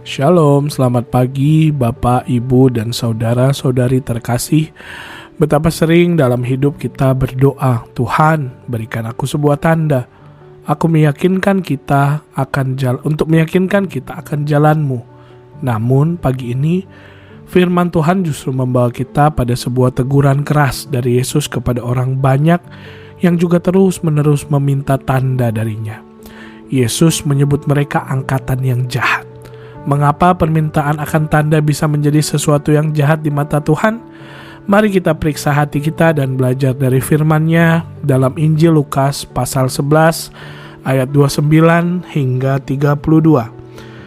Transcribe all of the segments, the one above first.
Shalom, selamat pagi Bapak, Ibu, dan saudara-saudari terkasih. Betapa sering dalam hidup kita berdoa, Tuhan berikan aku sebuah tanda. Aku meyakinkan kita untuk meyakinkan kita akan jalan-Mu. Namun pagi ini firman Tuhan justru membawa kita pada sebuah teguran keras dari Yesus kepada orang banyak yang juga terus-menerus meminta tanda darinya. Yesus menyebut mereka angkatan yang jahat. Mengapa permintaan akan tanda bisa menjadi sesuatu yang jahat di mata Tuhan? Mari kita periksa hati kita dan belajar dari firman-Nya dalam Injil Lukas pasal 11 ayat 29 hingga 32.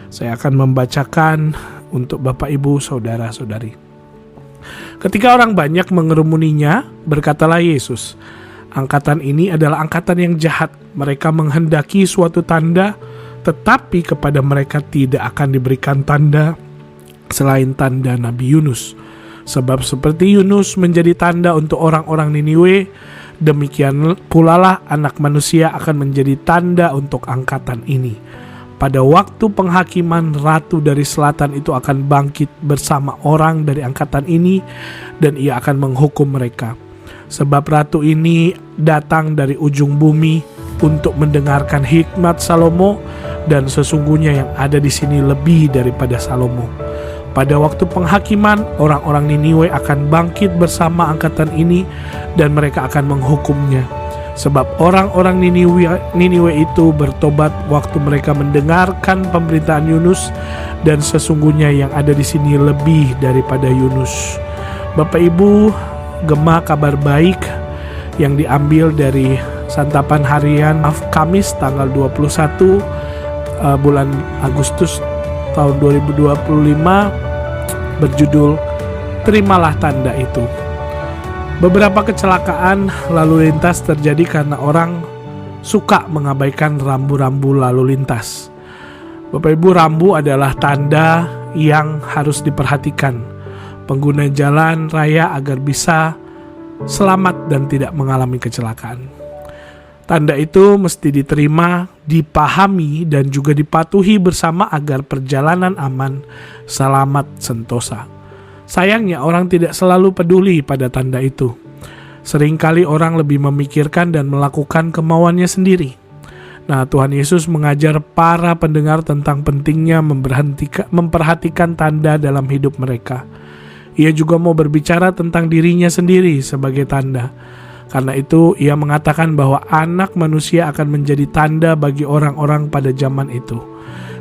Saya akan membacakan untuk Bapak, Ibu, saudara-saudari. Ketika orang banyak mengerumuninya, berkatalah Yesus, "Angkatan ini adalah angkatan yang jahat. Mereka menghendaki suatu tanda, tetapi kepada mereka tidak akan diberikan tanda selain tanda Nabi Yunus. Sebab seperti Yunus menjadi tanda untuk orang-orang Niniwe, demikian pula lah Anak Manusia akan menjadi tanda untuk angkatan ini. Pada waktu penghakiman, ratu dari selatan itu akan bangkit bersama orang dari angkatan ini, dan ia akan menghukum mereka. Sebab ratu ini datang dari ujung bumi untuk mendengarkan hikmat Salomo, dan sesungguhnya yang ada di sini lebih daripada Salomo. Pada waktu penghakiman, orang-orang Niniwe akan bangkit bersama angkatan ini, dan mereka akan menghukumnya. Sebab orang-orang Niniwe itu bertobat waktu mereka mendengarkan pemberitaan Yunus, dan sesungguhnya yang ada di sini lebih daripada Yunus." Bapak Ibu, gema kabar baik yang diambil dari santapan harian Kamis tanggal 21 bulan Agustus tahun 2025 berjudul "Terimalah Tanda Itu". Beberapa kecelakaan lalu lintas terjadi karena orang suka mengabaikan rambu-rambu lalu lintas. Bapak Ibu, rambu adalah tanda yang harus diperhatikan pengguna jalan raya agar bisa selamat dan tidak mengalami kecelakaan. Tanda itu mesti diterima, dipahami, dan juga dipatuhi bersama agar perjalanan aman, selamat, sentosa. Sayangnya orang tidak selalu peduli pada tanda itu. Seringkali orang lebih memikirkan dan melakukan kemauannya sendiri. Nah, Tuhan Yesus mengajar para pendengar tentang pentingnya memperhatikan tanda dalam hidup mereka. Ia juga mau berbicara tentang dirinya sendiri sebagai tanda. Karena itu ia mengatakan bahwa Anak Manusia akan menjadi tanda bagi orang-orang pada zaman itu.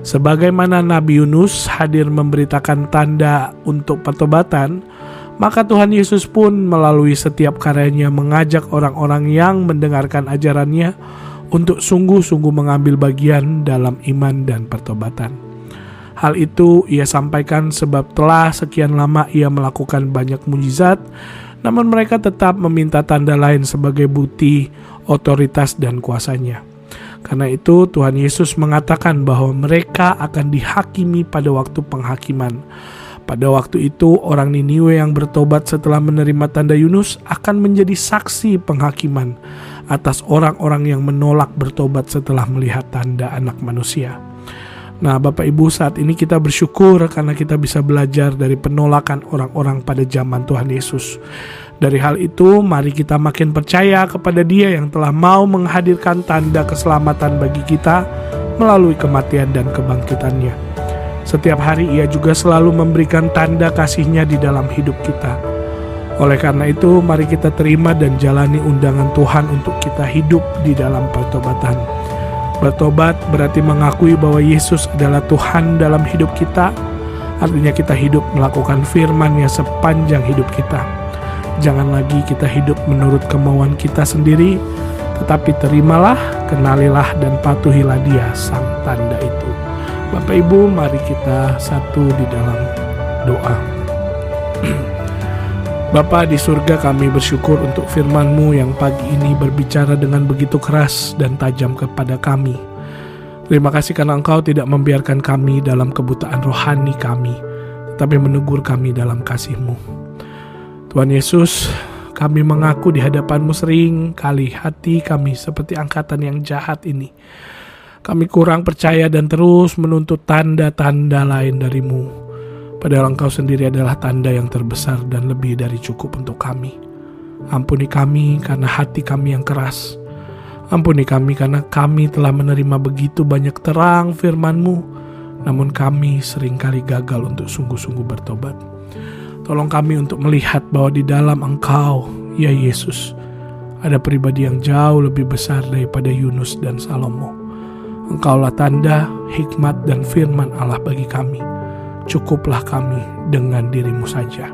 Sebagaimana Nabi Yunus hadir memberitakan tanda untuk pertobatan, maka Tuhan Yesus pun melalui setiap karyanya mengajak orang-orang yang mendengarkan ajarannya untuk sungguh-sungguh mengambil bagian dalam iman dan pertobatan. Hal itu ia sampaikan sebab telah sekian lama ia melakukan banyak mujizat, namun mereka tetap meminta tanda lain sebagai bukti otoritas dan kuasanya. Karena itu Tuhan Yesus mengatakan bahwa mereka akan dihakimi pada waktu penghakiman. Pada waktu itu orang Niniwe yang bertobat setelah menerima tanda Yunus akan menjadi saksi penghakiman atas orang-orang yang menolak bertobat setelah melihat tanda Anak Manusia. Nah, Bapak Ibu, saat ini kita bersyukur karena kita bisa belajar dari penolakan orang-orang pada zaman Tuhan Yesus. Dari hal itu, mari kita makin percaya kepada Dia yang telah mau menghadirkan tanda keselamatan bagi kita melalui kematian dan kebangkitannya. Setiap hari Ia juga selalu memberikan tanda kasih-Nya di dalam hidup kita. Oleh karena itu, mari kita terima dan jalani undangan Tuhan untuk kita hidup di dalam pertobatan. Bertobat berarti mengakui bahwa Yesus adalah Tuhan dalam hidup kita. Artinya kita hidup melakukan firman-Nya sepanjang hidup kita. Jangan lagi kita hidup menurut kemauan kita sendiri, tetapi terimalah, kenalilah, dan patuhilah Dia, sang tanda itu. Bapak Ibu, mari kita satu di dalam doa. Bapa di surga, kami bersyukur untuk firman-Mu yang pagi ini berbicara dengan begitu keras dan tajam kepada kami. Terima kasih karena Engkau tidak membiarkan kami dalam kebutaan rohani kami, tetapi menegur kami dalam kasih-Mu. Tuhan Yesus, kami mengaku di hadapan-Mu sering kali hati kami seperti angkatan yang jahat ini. Kami kurang percaya dan terus menuntut tanda-tanda lain darimu. Padahal Engkau sendiri adalah tanda yang terbesar dan lebih dari cukup untuk kami. Ampuni kami karena hati kami yang keras. Ampuni kami karena kami telah menerima begitu banyak terang firman-Mu, namun kami seringkali gagal untuk sungguh-sungguh bertobat. Tolong kami untuk melihat bahwa di dalam Engkau, ya Yesus, ada pribadi yang jauh lebih besar daripada Yunus dan Salomo. Engkaulah tanda, hikmat, dan firman Allah bagi kami. Cukuplah kami dengan diri-Mu saja.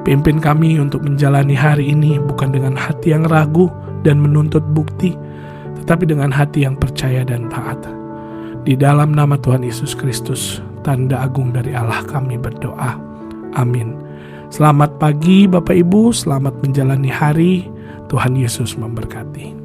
Pimpin kami untuk menjalani hari ini bukan dengan hati yang ragu dan menuntut bukti, tetapi dengan hati yang percaya dan taat. Di dalam nama Tuhan Yesus Kristus, tanda agung dari Allah kami berdoa. Amin. Selamat pagi Bapak Ibu, selamat menjalani hari. Tuhan Yesus memberkati.